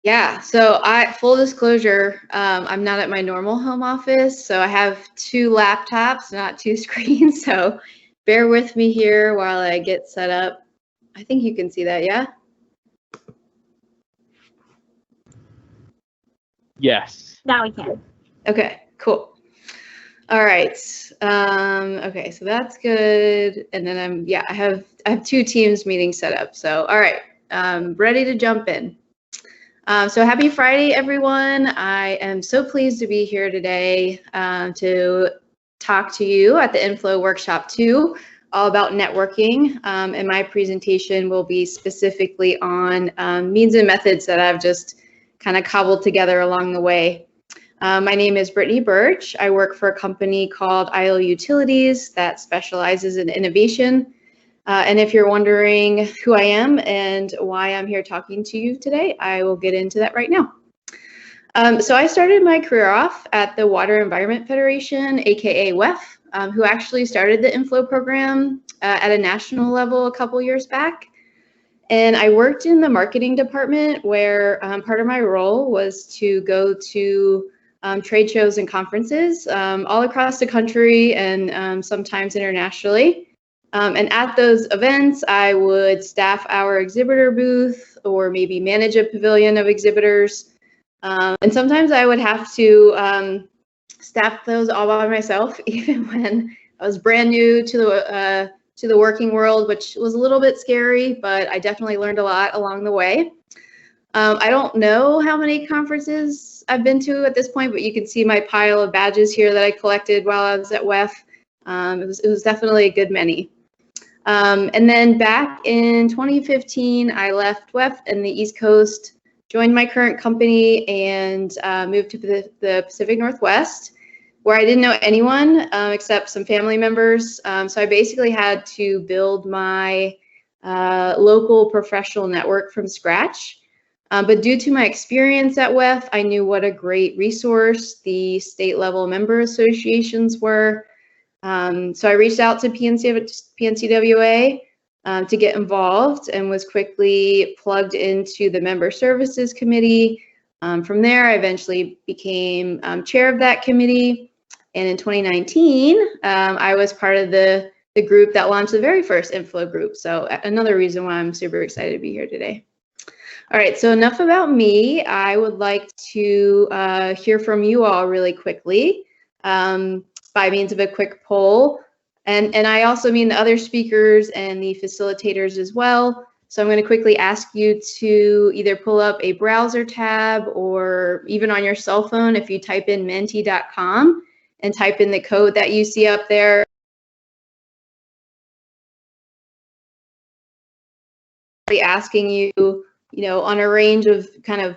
Yeah, so full disclosure, I'm not at my normal home office, so I have two laptops, not two screens, so bear with me here while I get set up. I think you can see that, yeah? Yes. Now we can. Okay, cool. All right. Okay, so that's good. And then I have two Teams meetings set up. So all right, ready to jump in. So happy Friday, everyone. I am so pleased to be here today to talk to you at the Inflow Workshop 2, all about networking. And my presentation will be specifically on means and methods that I've just kind of cobbled together along the way. My name is Brittany Burch. I work for a company called IO Utilities that specializes in innovation. And if you're wondering who I am and why I'm here talking to you today, I will get into that right now. So I started my career off at the Water Environment Federation, aka WEF, who actually started the Inflow program at a national level a couple years back. And I worked in the marketing department where part of my role was to go to trade shows and conferences all across the country and sometimes internationally. And at those events, I would staff our exhibitor booth or maybe manage a pavilion of exhibitors. And sometimes I would have to staff those all by myself, even when I was brand new to the working world, which was a little bit scary, but I definitely learned a lot along the way. I don't know how many conferences I've been to at this point, but you can see my pile of badges here that I collected while I was at WEF. It was definitely a good many. And then back in 2015, I left WEF in the East Coast, joined my current company, and moved to the Pacific Northwest, where I didn't know anyone except some family members. So I basically had to build my local professional network from scratch. But due to my experience at WEF, I knew what a great resource the state level member associations were. So I reached out to PNCWA to get involved and was quickly plugged into the Member Services Committee. From there, I eventually became chair of that committee. And in 2019, I was part of the group that launched the very first Inflow group. So another reason why I'm super excited to be here today. All right, so enough about me. I would like to hear from you all really quickly. By means of a quick poll. And I also mean the other speakers and the facilitators as well. So I'm going to quickly ask you to either pull up a browser tab or even on your cell phone, if you type in menti.com and type in the code that you see up there. Asking you, on a range of kind of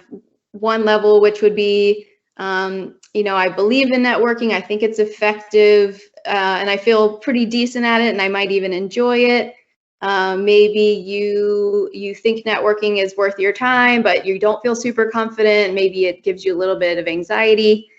one level, which would be I believe in networking. I think it's effective, and I feel pretty decent at it, and I might even enjoy it. Maybe you think networking is worth your time, but you don't feel super confident. Maybe it gives you a little bit of anxiety.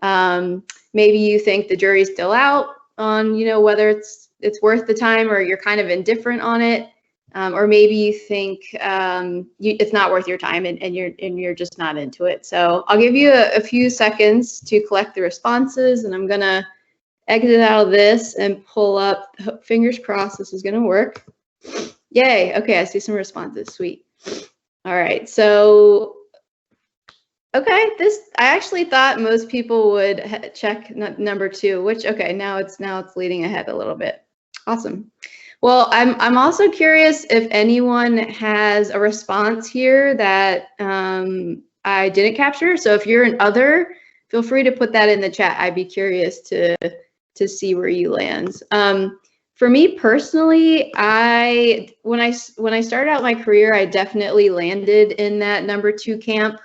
Maybe you think the jury's still out on whether it's worth the time, or you're kind of indifferent on it. Or maybe you think it's not worth your time and you're just not into it. So I'll give you a few seconds to collect the responses, and I'm gonna exit out of this and pull up. Fingers crossed this is gonna work. Yay! Okay, I see some responses. Sweet. All right. So okay, I actually thought most people would check number 2, which now it's leading ahead a little bit. Awesome. Well, I'm also curious if anyone has a response here that I didn't capture. So if you're an other, feel free to put that in the chat. I'd be curious to see where you land. For me personally, when I started out my career, I definitely landed in that number 2 camp.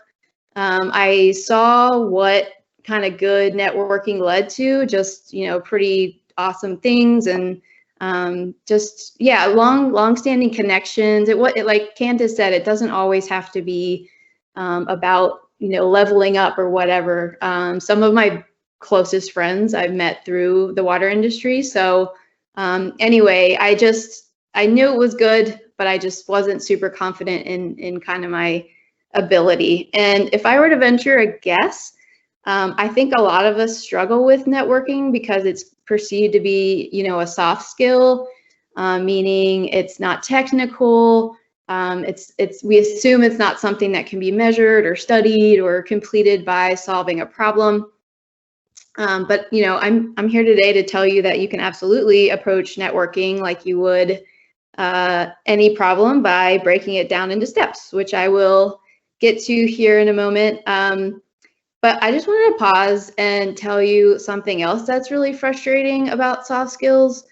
I saw what kind of good networking led to, just pretty awesome things, and long-standing connections. Like Candace said, it doesn't always have to be about leveling up or whatever. Some of my closest friends I've met through the water industry. So anyway, I knew it was good, but I just wasn't super confident in kind of my ability. And if I were to venture a guess, I think a lot of us struggle with networking because it's perceived to be, a soft skill, meaning it's not technical. We assume it's not something that can be measured or studied or completed by solving a problem. But I'm here today to tell you that you can absolutely approach networking like you would any problem by breaking it down into steps, which I will get to here in a moment. But I just wanted to pause and tell you something else that's really frustrating about soft skills,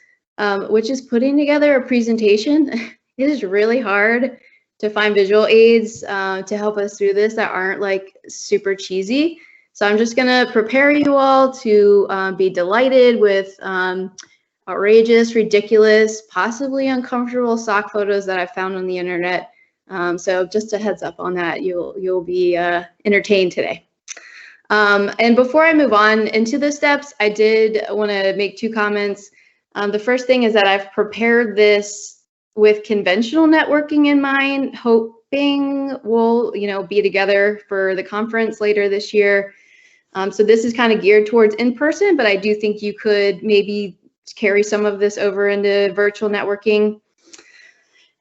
which is putting together a presentation. It is really hard to find visual aids to help us through this that aren't like super cheesy. So I'm just gonna prepare you all to be delighted with outrageous, ridiculous, possibly uncomfortable stock photos that I found on the internet. So just a heads up on that, you'll be entertained today. And before I move on into the steps, I did want to make 2 comments. The first thing is that I've prepared this with conventional networking in mind, hoping we'll, be together for the conference later this year. So this is kind of geared towards in-person, but I do think you could maybe carry some of this over into virtual networking.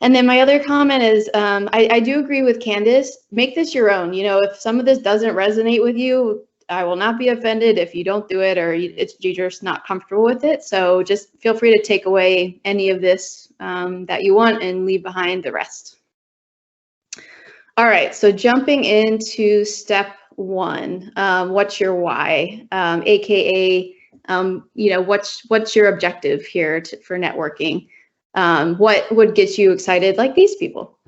And then my other comment is, I do agree with Candace, make this your own. If some of this doesn't resonate with you, I will not be offended if you don't do it or you're just not comfortable with it. So just feel free to take away any of this that you want and leave behind the rest. All right, so jumping into step 1, what's your why? AKA, what's your objective here for networking? What would get you excited like these people?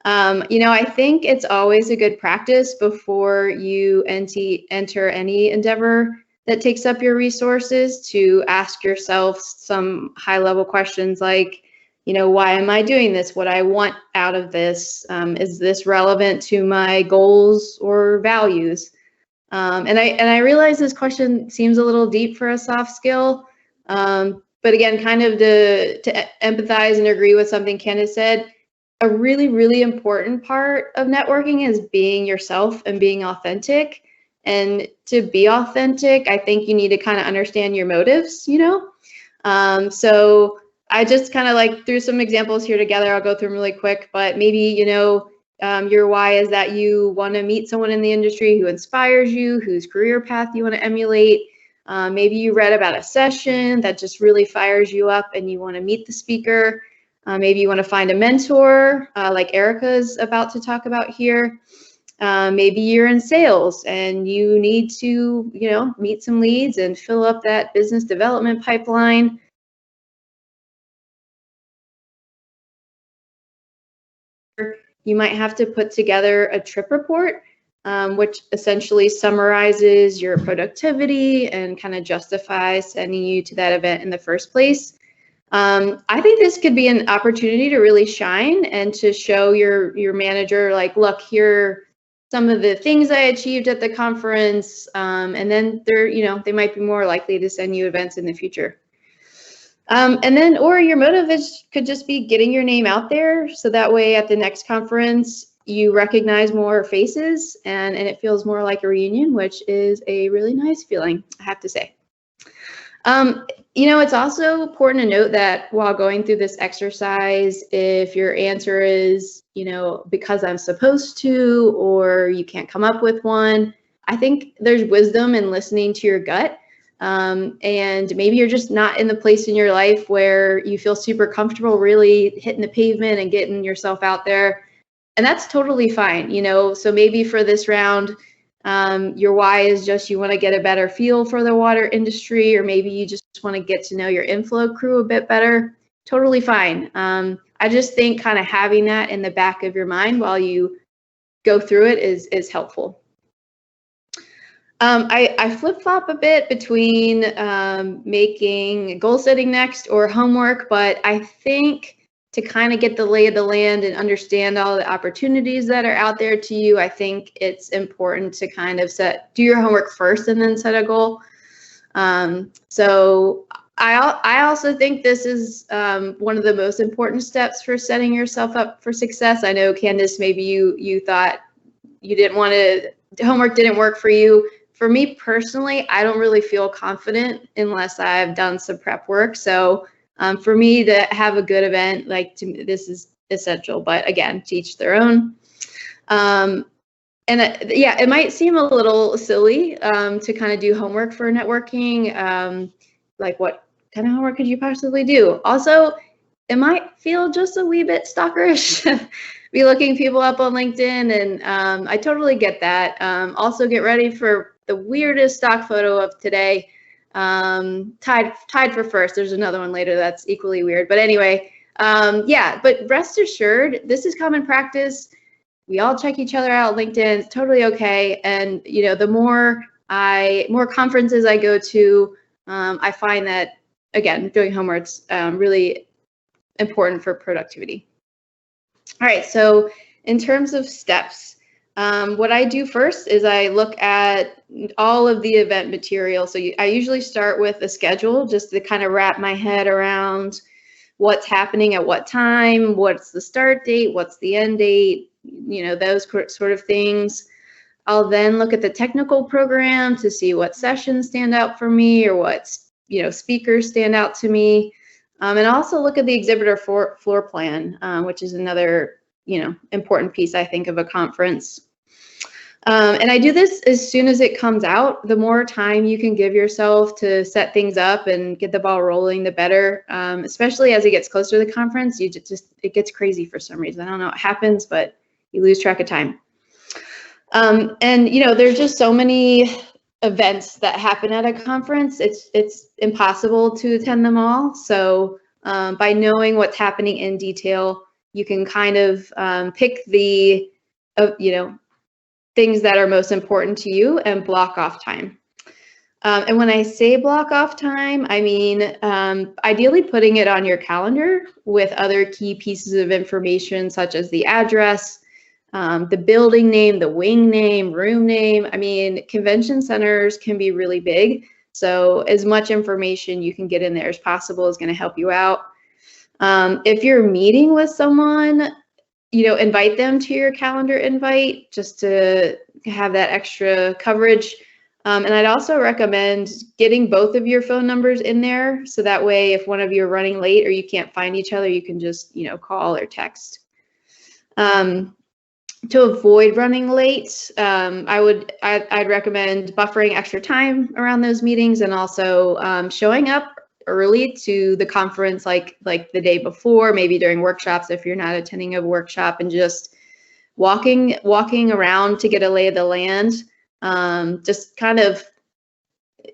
I think it's always a good practice before you enter any endeavor that takes up your resources to ask yourself some high-level questions like, why am I doing this? What I want out of this? Is this relevant to my goals or values? And I realize this question seems a little deep for a soft skill. But again, kind of to empathize and agree with something Candace said, a really, really important part of networking is being yourself and being authentic. And to be authentic, I think you need to kind of understand your motives, So I just kind of threw some examples here together. I'll go through them really quick, but maybe, your why is that you want to meet someone in the industry who inspires you, whose career path you want to emulate. Maybe you read about a session that just really fires you up and you want to meet the speaker. Maybe you want to find a mentor like Erica's about to talk about here. Maybe you're in sales and you need to, meet some leads and fill up that business development pipeline. You might have to put together a trip report, which essentially summarizes your productivity and kind of justifies sending you to that event in the first place. I think this could be an opportunity to really shine and to show your manager, like, look, here are some of the things I achieved at the conference, and then they might be more likely to send you events in the future. Or your motive could just be getting your name out there, so that way at the next conference you recognize more faces and it feels more like a reunion, which is a really nice feeling, I have to say. It's also important to note that while going through this exercise, if your answer is, because I'm supposed to, or you can't come up with one, I think there's wisdom in listening to your gut. And maybe you're just not in the place in your life where you feel super comfortable really hitting the pavement and getting yourself out there. And that's totally fine, so maybe for this round, your why is just you want to get a better feel for the water industry, or maybe you just want to get to know your inflow crew a bit better. Totally fine. I just think kind of having that in the back of your mind while you go through it is helpful. I flip-flop a bit between making goal setting next or homework, but I think to kind of get the lay of the land and understand all the opportunities that are out there to you, I think it's important to kind of do your homework first and then set a goal. So I also think this is one of the most important steps for setting yourself up for success. I know, Candace, maybe you thought you didn't want to, homework didn't work for you. For me personally, I don't really feel confident unless I've done some prep work. So for me to have a good event, like to me, this is essential, but again, to each their own. And yeah, it might seem a little silly to kind of do homework for networking. Like what kind of homework could you possibly do? Also, it might feel just a wee bit stalkerish. Be looking people up on LinkedIn, and I totally get that. Also, get ready for the weirdest stock photo of today. Tied for first. There's another one later that's equally weird. But anyway, yeah. But rest assured, this is common practice. We all check each other out on LinkedIn. It's totally okay. And you know, the more conferences I go to, I find that again, doing homework's really important for productivity. All right, so in terms of steps, what I do first is I look at all of the event material. So I usually start with a schedule just to kind of wrap my head around what's happening at what time, what's the start date, what's the end date, you know, those sort of things. I'll then look at the technical program to see what sessions stand out for me or what, you know, speakers stand out to me. And also look at the exhibitor floor plan, which is another, you know, important piece, I think, of a conference. And I do this as soon as it comes out. The more time you can give yourself to set things up and get the ball rolling, the better. Especially as it gets closer to the conference, it gets crazy for some reason. I don't know what happens, but you lose track of time. And you know, there's just so many events that happen at a conference. It's impossible to attend them all. So by knowing what's happening in detail, you can kind of pick the you know, things that are most important to you and block off time. And when I say block off time, I mean ideally putting it on your calendar with other key pieces of information such as the address, the building name, the wing name, room name. I mean, convention centers can be really big. So as much information you can get in there as possible is going to help you out. If you're meeting with someone, you know, invite them to your calendar invite just to have that extra coverage. And I'd also recommend getting both of your phone numbers in there. So that way, if one of you are running late or you can't find each other, you can just, you know, call or text. To avoid running late, I'd recommend buffering extra time around those meetings and also showing up early to the conference, like the day before, maybe during workshops if you're not attending a workshop, and just walking around to get a lay of the land. Just kind of,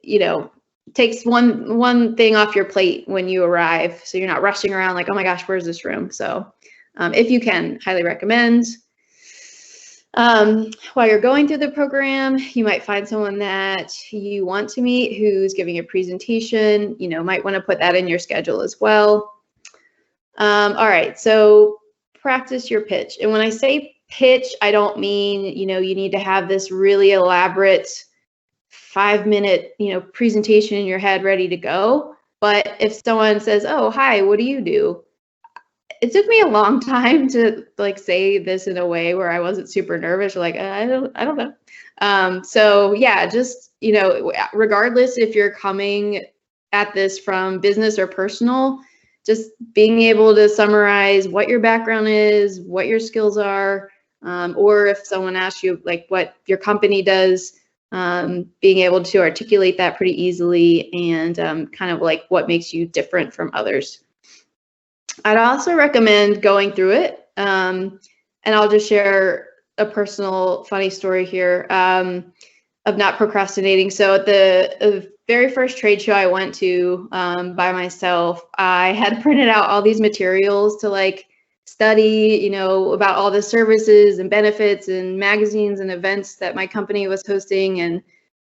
you know, takes one thing off your plate when you arrive, so you're not rushing around like, oh my gosh, where's this room? So if you can, highly recommend. While you're going through the program, you might find someone that you want to meet who's giving a presentation. You know, might want to put that in your schedule as well. All right, so practice your pitch. And when I say pitch, I don't mean, you know, you need to have this really elaborate 5-minute, you know, presentation in your head ready to go. But if someone says, oh, hi, what do you do? It took me a long time to like say this in a way where I wasn't super nervous or like, I don't know. So yeah, just, you know, regardless if you're coming at this from business or personal, just being able to summarize what your background is, what your skills are, or if someone asks you like what your company does, being able to articulate that pretty easily and kind of like what makes you different from others. I'd also recommend going through it, and I'll just share a personal funny story here of not procrastinating. So at the very first trade show I went to by myself, I had printed out all these materials to like study, you know, about all the services and benefits and magazines and events that my company was hosting. And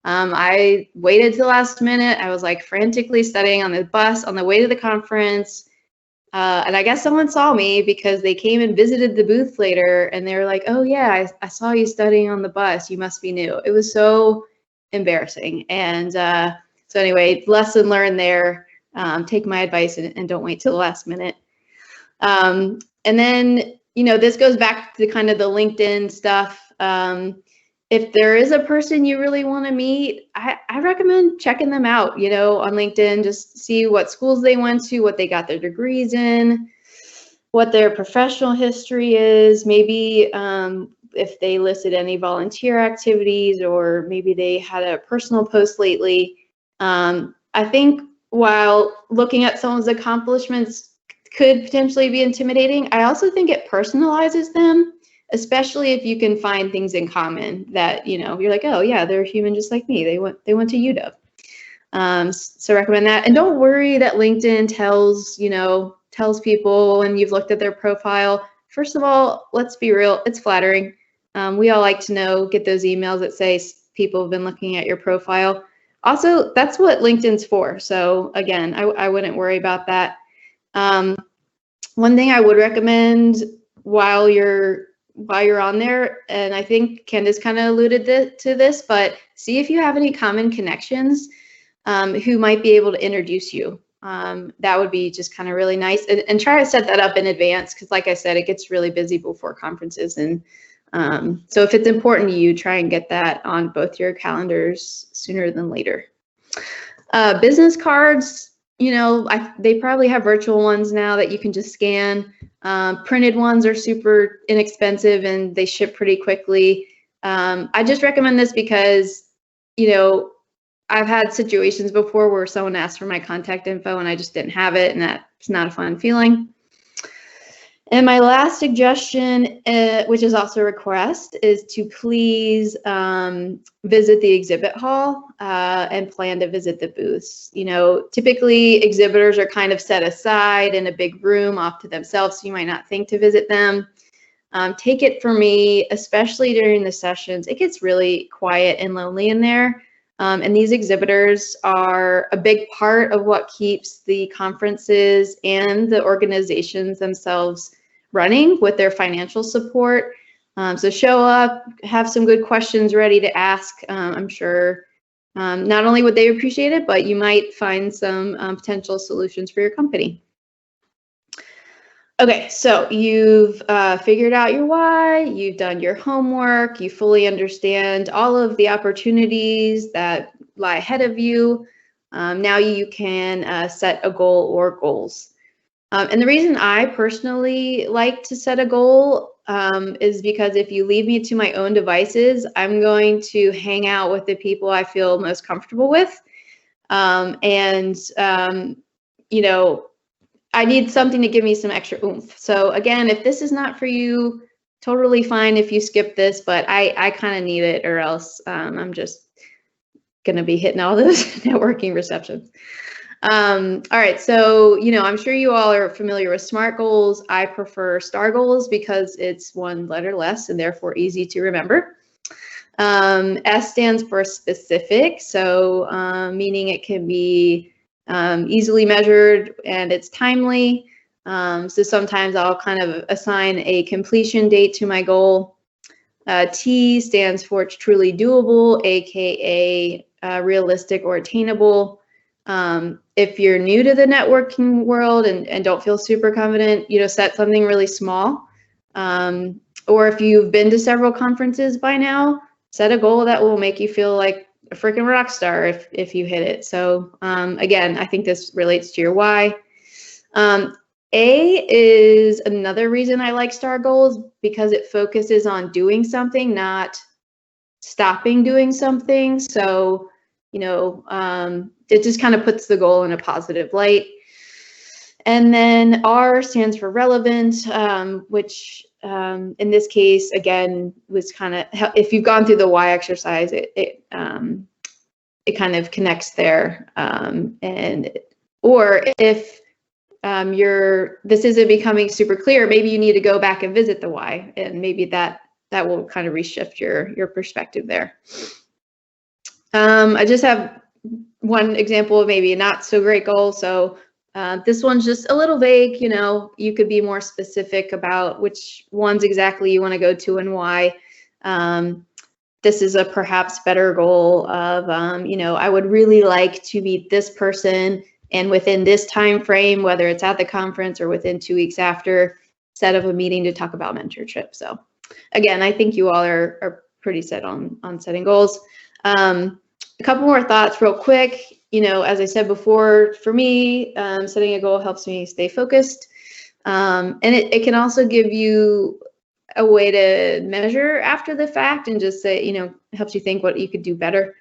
I waited till the last minute. I was like frantically studying on the bus on the way to the conference. And I guess someone saw me because they came and visited the booth later and they were like, oh yeah, I saw you studying on the bus. You must be new. It was so embarrassing. And so anyway, lesson learned there. Take my advice and don't wait till the last minute. And then, this goes back to kind of the LinkedIn stuff. If there is a person you really want to meet, I recommend checking them out, on LinkedIn. Just see what schools they went to, what they got their degrees in, what their professional history is, maybe if they listed any volunteer activities, or maybe they had a personal post lately. I think while looking at someone's accomplishments could potentially be intimidating, I also think it personalizes them, especially if you can find things in common that, you're like, oh yeah, they're human just like me. They went to UW. So recommend that. And don't worry that LinkedIn tells people when you've looked at their profile. First of all, let's be real, it's flattering. We all like to get those emails that say people have been looking at your profile. Also, that's what LinkedIn's for. So again, I wouldn't worry about that. One thing I would recommend while you're on there, and I think Candace kind of alluded to this, but see if you have any common connections who might be able to introduce you. That would be just kind of really nice, and try to set that up in advance, because like I said, it gets really busy before conferences, and so if it's important to you, try and get that on both your calendars sooner than later. Business cards, they probably have virtual ones now that you can just scan. Printed ones are super inexpensive and they ship pretty quickly. I just recommend this because, I've had situations before where someone asked for my contact info and I just didn't have it, and that's not a fun feeling. And my last suggestion, which is also a request, is to please visit the exhibit hall and plan to visit the booths. Typically exhibitors are kind of set aside in a big room off to themselves, so you might not think to visit them. Take it from me, especially during the sessions, it gets really quiet and lonely in there. And these exhibitors are a big part of what keeps the conferences and the organizations themselves running with their financial support. So show up, have some good questions ready to ask. I'm sure not only would they appreciate it, but you might find some potential solutions for your company. Okay, so you've figured out your why, you've done your homework, you fully understand all of the opportunities that lie ahead of you. Now you can set a goal or goals. And the reason I personally like to set a goal is because if you leave me to my own devices, I'm going to hang out with the people I feel most comfortable with. I need something to give me some extra oomph. So again, if this is not for you, totally fine if you skip this, but I kind of need it, or else I'm just gonna be hitting all those networking receptions. All right, so I'm sure you all are familiar with SMART goals. I prefer STAR goals because it's one letter less and therefore easy to remember. S stands for specific, so meaning it can be easily measured and it's timely. So sometimes I'll kind of assign a completion date to my goal. T stands for it's truly doable, aka realistic or attainable. If you're new to the networking world and don't feel super confident, set something really small. Or if you've been to several conferences by now, set a goal that will make you feel like a freaking rock star if you hit it. So again, I think this relates to your why. A is another reason I like STAR goals, because it focuses on doing something, not stopping doing something. So, it just kind of puts the goal in a positive light. And then R stands for relevant, which in this case, again, was kind of, if you've gone through the why exercise, it kind of connects there. Or if this isn't becoming super clear, maybe you need to go back and visit the why, and maybe that will kind of reshift your perspective there. I just have one example of maybe a not so great goal. So this one's just a little vague. You could be more specific about which ones exactly you want to go to and why. This is a perhaps better goal of, I would really like to meet this person, and within this time frame, whether it's at the conference or within 2 weeks after. set of a meeting to talk about mentorship. So again, I think you all are pretty set on setting goals. A couple more thoughts real quick. As I said before, for me, setting a goal helps me stay focused. And it can also give you a way to measure after the fact and just say, helps you think what you could do better.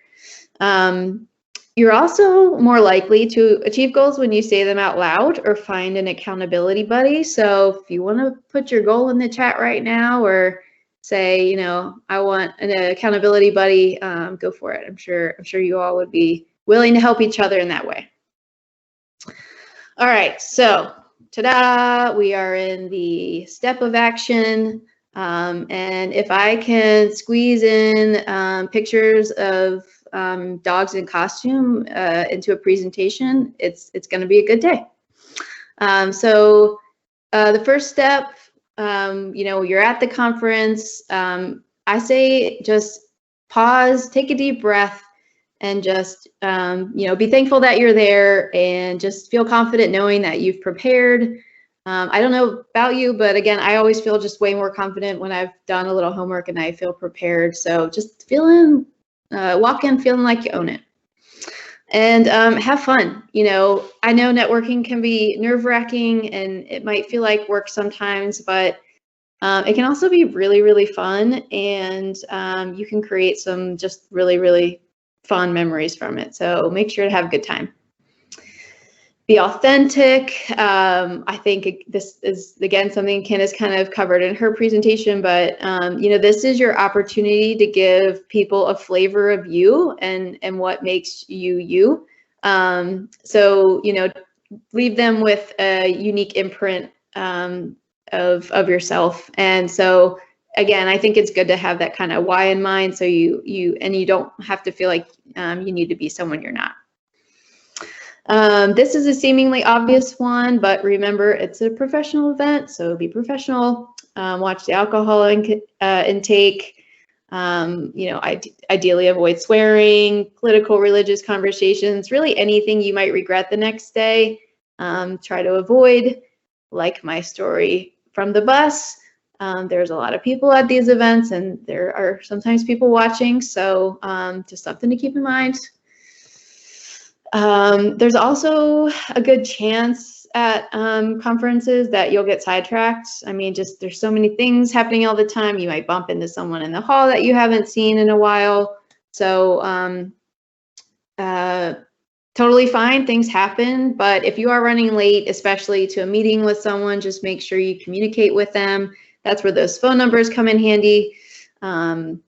You're also more likely to achieve goals when you say them out loud or find an accountability buddy. So if you want to put your goal in the chat right now, or say, I want an accountability buddy, go for it. I'm sure you all would be willing to help each other in that way. All right, so ta-da, we are in the step of action. And if I can squeeze in pictures of dogs in costume into a presentation, it's going to be a good day. So the first step, you're at the conference. I say just pause, take a deep breath, and just be thankful that you're there, and just feel confident knowing that you've prepared. I don't know about you, but again, I always feel just way more confident when I've done a little homework and I feel prepared. So just walk in feeling like you own it, and have fun. I know networking can be nerve-wracking and it might feel like work sometimes, but it can also be really, really fun, and you can create some just really, really fun memories from it. So make sure to have a good time. Be authentic. I think this is, again, something Ken has kind of covered in her presentation, but this is your opportunity to give people a flavor of you and what makes you you. So leave them with a unique imprint of yourself. And so again, I think it's good to have that kind of why in mind, so you don't have to feel like you need to be someone you're not. This is a seemingly obvious one, but remember, it's a professional event, so be professional. Watch the alcohol intake. Ideally avoid swearing, political, religious conversations, really anything you might regret the next day. Try to avoid. Like my story from the bus, there's a lot of people at these events, and there are sometimes people watching, so just something to keep in mind. There's also a good chance at conferences that you'll get sidetracked. I mean, there's so many things happening all the time. You might bump into someone in the hall that you haven't seen in a while. So totally fine, things happen. But if you are running late, especially to a meeting with someone, just make sure you communicate with them. That's where those phone numbers come in handy. And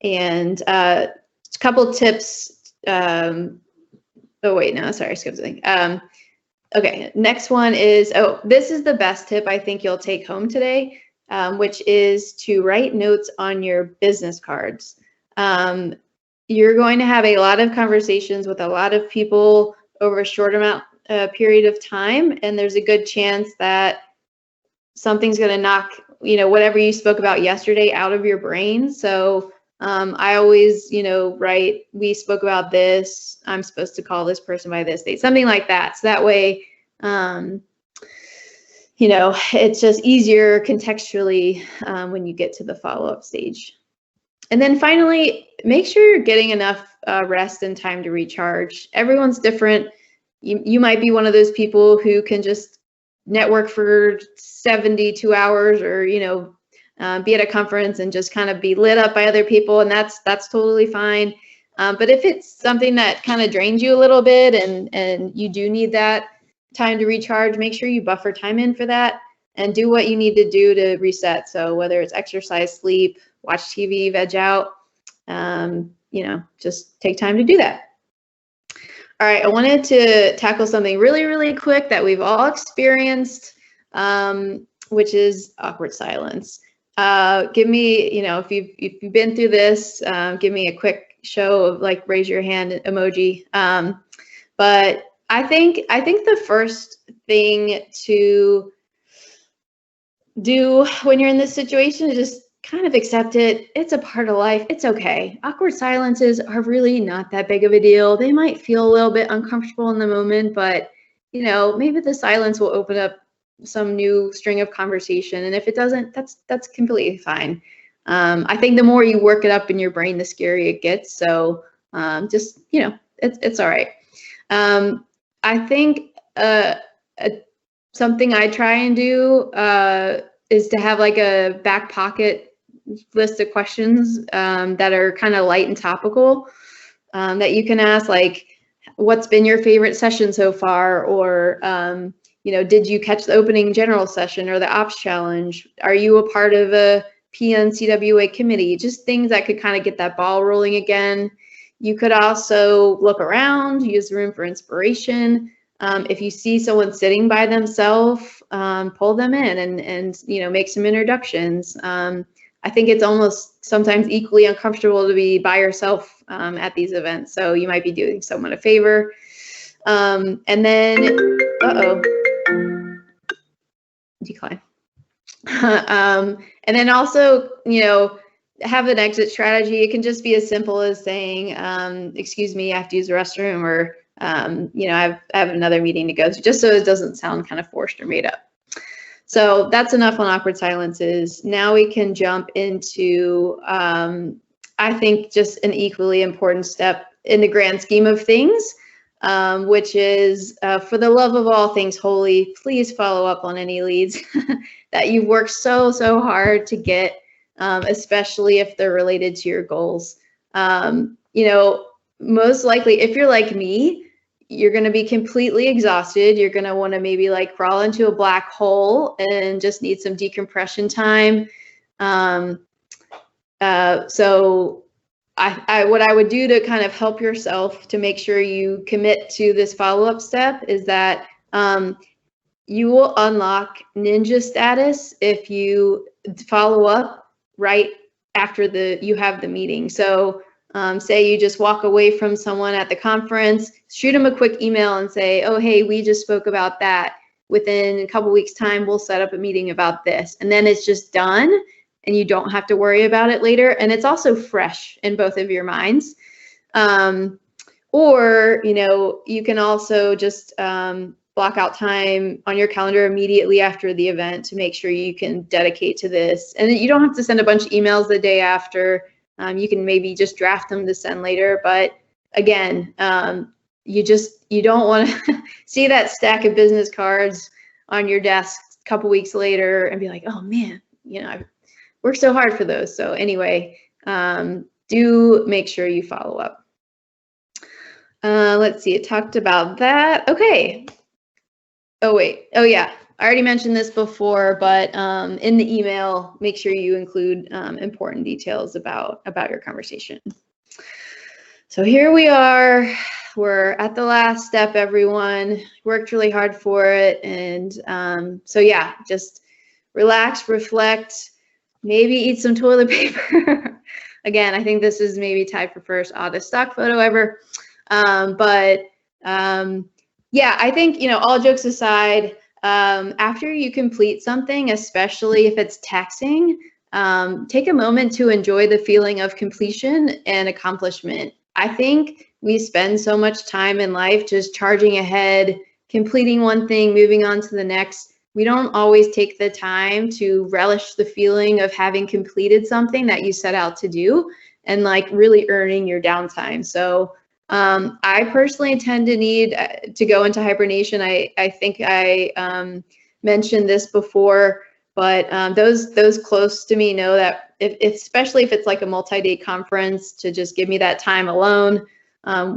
a couple tips. Oh wait, no, sorry, I skipped something. Okay, next one is, this is the best tip I think you'll take home today, which is to write notes on your business cards. You're going to have a lot of conversations with a lot of people over a short period of time, and there's a good chance that something's going to knock, whatever you spoke about yesterday out of your brain. So I always, write, we spoke about this, I'm supposed to call this person by this date, something like that. So that way, it's just easier contextually when you get to the follow-up stage. And then finally, make sure you're getting enough rest and time to recharge. Everyone's different. You might be one of those people who can just network for 72 hours, or be at a conference and just kind of be lit up by other people, and that's totally fine. But if it's something that kind of drains you a little bit, and you do need that time to recharge, make sure you buffer time in for that and do what you need to do to reset. So whether it's exercise, sleep, watch TV, veg out, just take time to do that. All right, I wanted to tackle something really, really quick that we've all experienced, which is awkward silence. Give me, if you've been through this, give me a quick show of like raise your hand emoji. But I think the first thing to do when you're in this situation is just kind of accept it. It's a part of life. It's okay. Awkward silences are really not that big of a deal. They might feel a little bit uncomfortable in the moment, but maybe the silence will open up some new string of conversation. And if it doesn't, that's completely fine. I think the more you work it up in your brain, the scarier it gets. So just, it's all right. I think something I try and do is to have like a back pocket list of questions that are kind of light and topical that you can ask, like, what's been your favorite session so far? Or, did you catch the opening general session or the ops challenge? Are you a part of a PNCWA committee? Just things that could kind of get that ball rolling again. You could also look around, use the room for inspiration. If you see someone sitting by themselves, pull them in and make some introductions. I think it's almost sometimes equally uncomfortable to be by yourself at these events. So you might be doing someone a favor. And then, decline. And then also, have an exit strategy. It can just be as simple as saying, excuse me, I have to use the restroom, or, I have another meeting to go to, just so it doesn't sound kind of forced or made up. So that's enough on awkward silences. Now we can jump into, I think, just an equally important step in the grand scheme of things, which is, for the love of all things holy, please follow up on any leads that you've worked so hard to get, especially if they're related to your goals. Most likely, if you're like me, you're going to be completely exhausted. You're going to want to maybe like crawl into a black hole and just need some decompression time. So what I would do to kind of help yourself to make sure you commit to this follow-up step is that you will unlock ninja status if you follow up right after you have the meeting. So say you just walk away from someone at the conference, shoot them a quick email and say, oh, hey, we just spoke about that. Within a couple weeks time, we'll set up a meeting about this. And then it's just done and you don't have to worry about it later. And it's also fresh in both of your minds. Or, you can also just block out time on your calendar immediately after the event to make sure you can dedicate to this. And you don't have to send a bunch of emails the day after. You can maybe just draft them to send later. But again, you don't want to see that stack of business cards on your desk a couple weeks later and be like, oh man, I've worked so hard for those. So anyway, do make sure you follow up. Let's see, it talked about that. Okay. Oh, wait. Oh, yeah. I already mentioned this before, but in the email, make sure you include important details about your conversation. So here we are. We're at the last step, everyone. Worked really hard for it. And so, yeah, just relax, reflect, maybe eat some toilet paper. Again, I think this is maybe tied for first oddest stock photo ever. Yeah, I think, all jokes aside, after you complete something, especially if it's taxing, take a moment to enjoy the feeling of completion and accomplishment. I think we spend so much time in life just charging ahead, completing one thing, moving on to the next. We don't always take the time to relish the feeling of having completed something that you set out to do and like really earning your downtime. So I personally tend to need to go into hibernation. I think I mentioned this before, but those close to me know that especially if it's like a multi-day conference, to just give me that time alone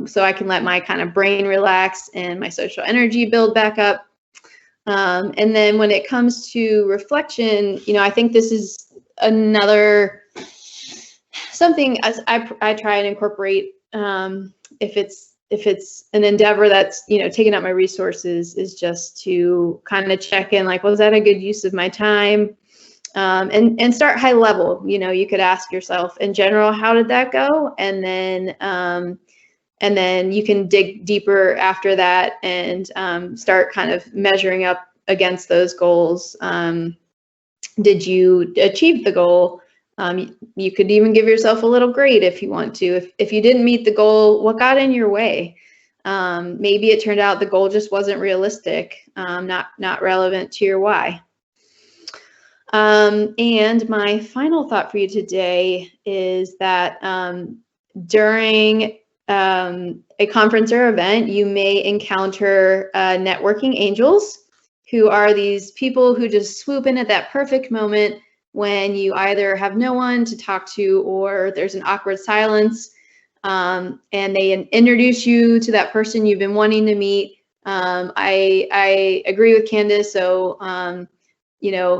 so I can let my kind of brain relax and my social energy build back up. And then when it comes to reflection, I think this is another something I try and incorporate. If it's an endeavor that's, taking up my resources, is just to kind of check in, like, was that a good use of my time? And start high level. You could ask yourself in general, how did that go? And then you can dig deeper after that and start kind of measuring up against those goals. Did you achieve the goal? You could even give yourself a little grade if you want to. If you didn't meet the goal, what got in your way? Maybe it turned out the goal just wasn't realistic, not relevant to your why. And my final thought for you today is that during a conference or event, you may encounter networking angels, who are these people who just swoop in at that perfect moment when you either have no one to talk to or there's an awkward silence, and they introduce you to that person you've been wanting to meet. I agree with Candace. So,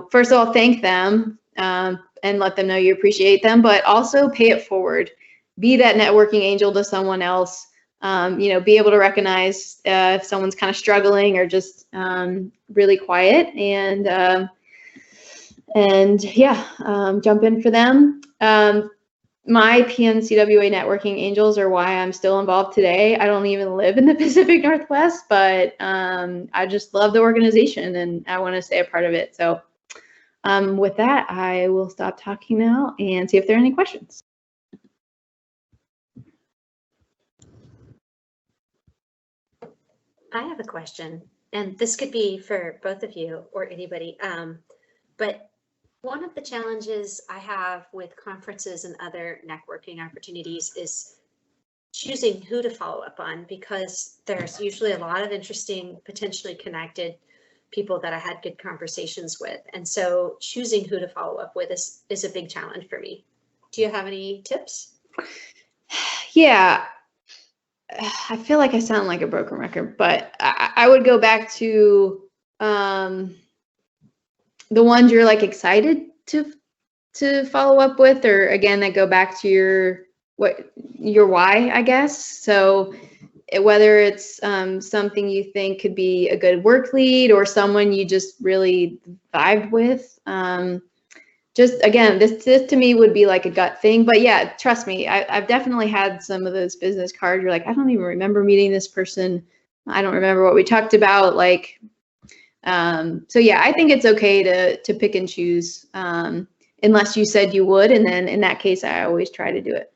first of all, thank them and let them know you appreciate them, but also pay it forward. Be that networking angel to someone else. Be able to recognize if someone's kind of struggling or just really quiet, and jump in for them. My PNCWA networking angels are why I'm still involved today. I don't even live in the Pacific Northwest, but I just love the organization and I want to stay a part of it. So with that, I will stop talking now and see if there are any questions. I have a question, and this could be for both of you or anybody, but one of the challenges I have with conferences and other networking opportunities is choosing who to follow up on, because there's usually a lot of interesting, potentially connected people that I had good conversations with. And so choosing who to follow up with is a big challenge for me. Do you have any tips? Yeah. I feel like I sound like a broken record, but I would go back to the ones you're like excited to follow up with, or again, that go back to your why, I guess. So whether it's something you think could be a good work lead or someone you just really vibed with. Just again, this to me would be like a gut thing, but yeah, trust me, I've definitely had some of those business cards. You're like, I don't even remember meeting this person. I don't remember what we talked about. Like, so yeah, I think it's okay to pick and choose, unless you said you would, and then in that case, I always try to do it.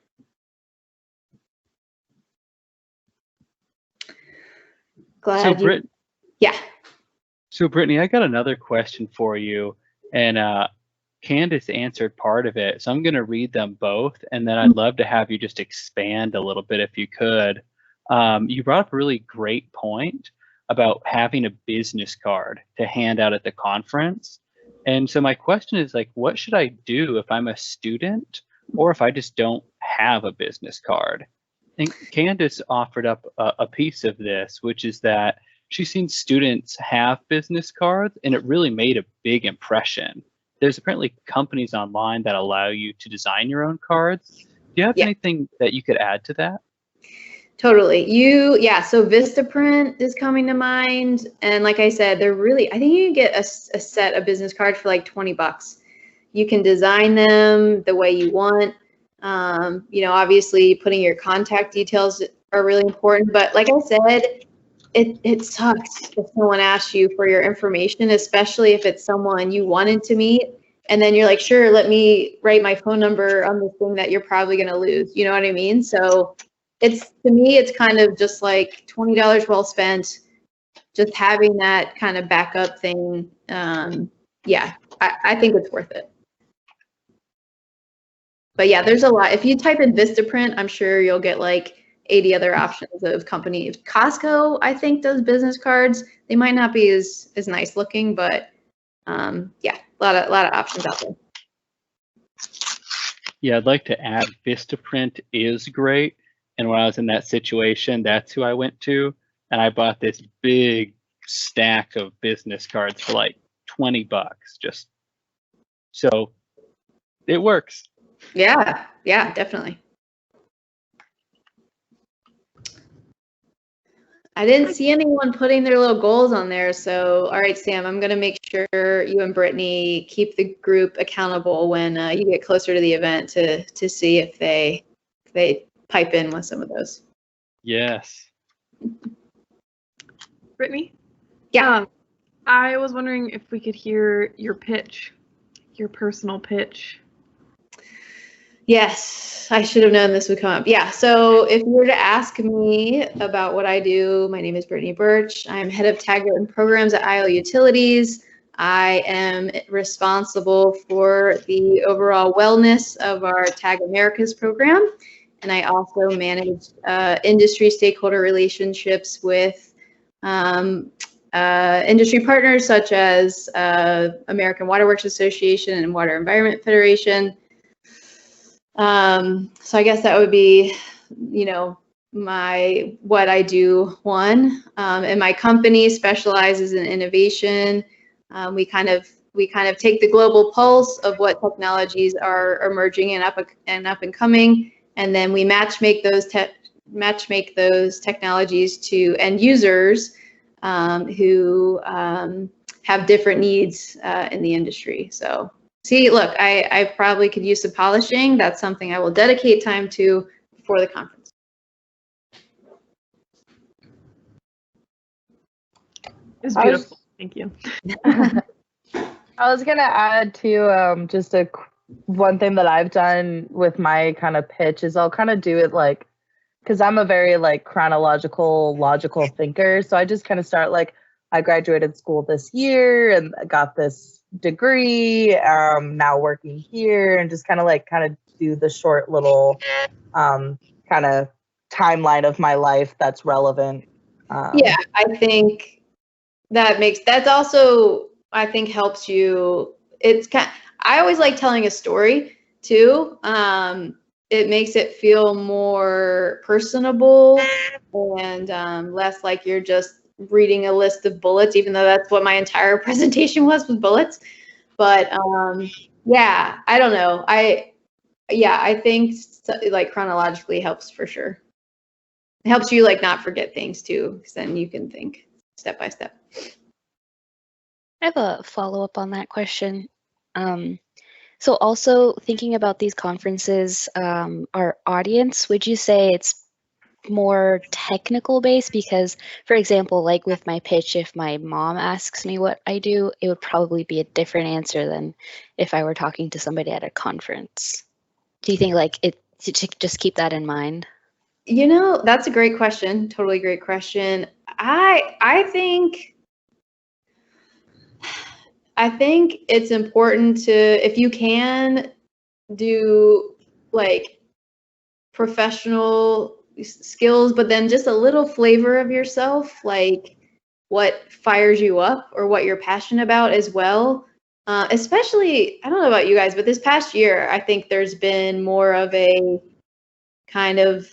Glad so you. Yeah. So Brittany, I got another question for you, and Candace answered part of it, so I'm going to read them both, and then I'd love to have you just expand a little bit if you could. You brought up a really great point about having a business card to hand out at the conference. And so my question is, like, what should I do if I'm a student or if I just don't have a business card? And Candace offered up a piece of this, which is that she's seen students have business cards and it really made a big impression. There's apparently companies online that allow you to design your own cards. Do you have anything that you could add to that? Totally. So Vistaprint is coming to mind. And like I said, they're really, I think you can get a set of business cards for like $20. You can design them the way you want. Obviously putting your contact details are really important, but like I said, it sucks if someone asks you for your information, especially if it's someone you wanted to meet. And then you're like, sure, let me write my phone number on this thing that you're probably going to lose. You know what I mean? So to me, it's kind of just like $20 well spent, just having that kind of backup thing. I think it's worth it. But yeah, there's a lot. If you type in Vistaprint, I'm sure you'll get like 80 other options of companies. Costco, I think, does business cards. They might not be as nice looking, but a lot of options out there. Yeah, I'd like to add Vistaprint is great. And when I was in that situation, that's who I went to. And I bought this big stack of business cards for like $20. Just so it works. Yeah, definitely. I didn't see anyone putting their little goals on there. So, all right, Sam, I'm going to make sure you and Brittany keep the group accountable when you get closer to the event to see if they pipe in with some of those. Yes. Brittany? Yeah. I was wondering if we could hear your pitch, your personal pitch. Yes. I should have known this would come up. Yeah, so if you were to ask me about what I do, my name is Brittany Burch. I'm head of tag and programs at IL Utilities. I am responsible for the overall wellness of our Tag Americas program. And I also manage industry stakeholder relationships with industry partners such as American Water Works Association and Water Environment Federation. So I guess that would be, what I do. And my company specializes in innovation. We kind of take the global pulse of what technologies are emerging and up and coming, and then we match make those technologies to end users who have different needs in the industry. So. See, look, I probably could use some polishing. That's something I will dedicate time to before the conference. It's beautiful. Thank you. I was gonna add to just one thing that I've done with my kind of pitch is I'll kind of do it like, because I'm a very like chronological, logical thinker. So I just kind of start like, I graduated school this year and I got this degree, now working here, and just kind of do the short little kind of timeline of my life that's relevant. Yeah, I think that's also, I think, helps you. I always like telling a story too. It makes it feel more personable and less like you're just reading a list of bullets, even though that's what my entire presentation was bullets. But yeah, I don't know. I think like chronologically helps for sure. It helps you like not forget things too, because then you can think step by step. I have a follow-up on that question. So also thinking about these conferences, our audience, would you say it's more technical based? Because, for example, like with my pitch, if my mom asks me what I do, it would probably be a different answer than if I were talking to somebody at a conference. Do you think like to just keep that in mind? That's a great question. Totally great question. I think it's important to, if you can, do like professional skills, but then just a little flavor of yourself, like what fires you up or what you're passionate about as well. Especially, I don't know about you guys, but this past year, I think there's been more of a kind of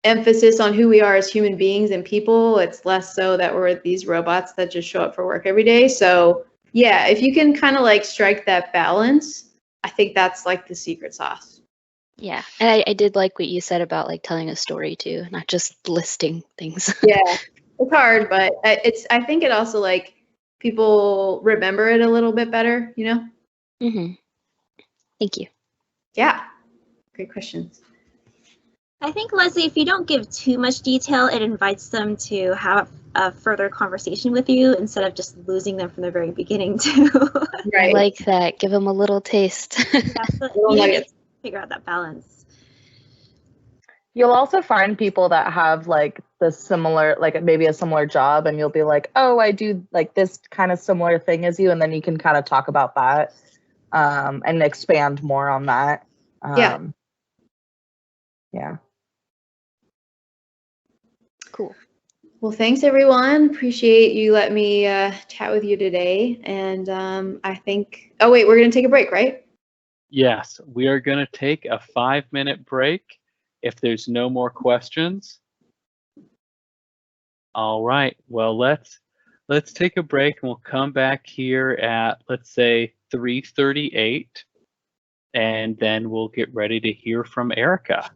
emphasis on who we are as human beings and people. It's less so that we're these robots that just show up for work every day. So yeah, if you can kind of like strike that balance, I think that's like the secret sauce. Yeah, and I did like what you said about like telling a story too, not just listing things. Yeah, it's hard, but I think it also like people remember it a little bit better, Mm-hmm. Thank you. Yeah, great questions. I think, Leslie, if you don't give too much detail, it invites them to have a further conversation with you instead of just losing them from the very beginning too. Right. I like that. Give them a little taste. You need to figure out that balance. You'll also find people that have like the similar, like maybe a similar job, and you'll be like, oh, I do like this kind of similar thing as you, and then you can kind of talk about that and expand more on that. Yeah. Cool. Well, thanks everyone. Appreciate you letting me chat with you today. And I think, oh wait, we're gonna take a break, right? Yes, we are going to take a 5-minute break if there's no more questions. All right, well, let's take a break and we'll come back here at, let's say, 3:38, and then we'll get ready to hear from Erica.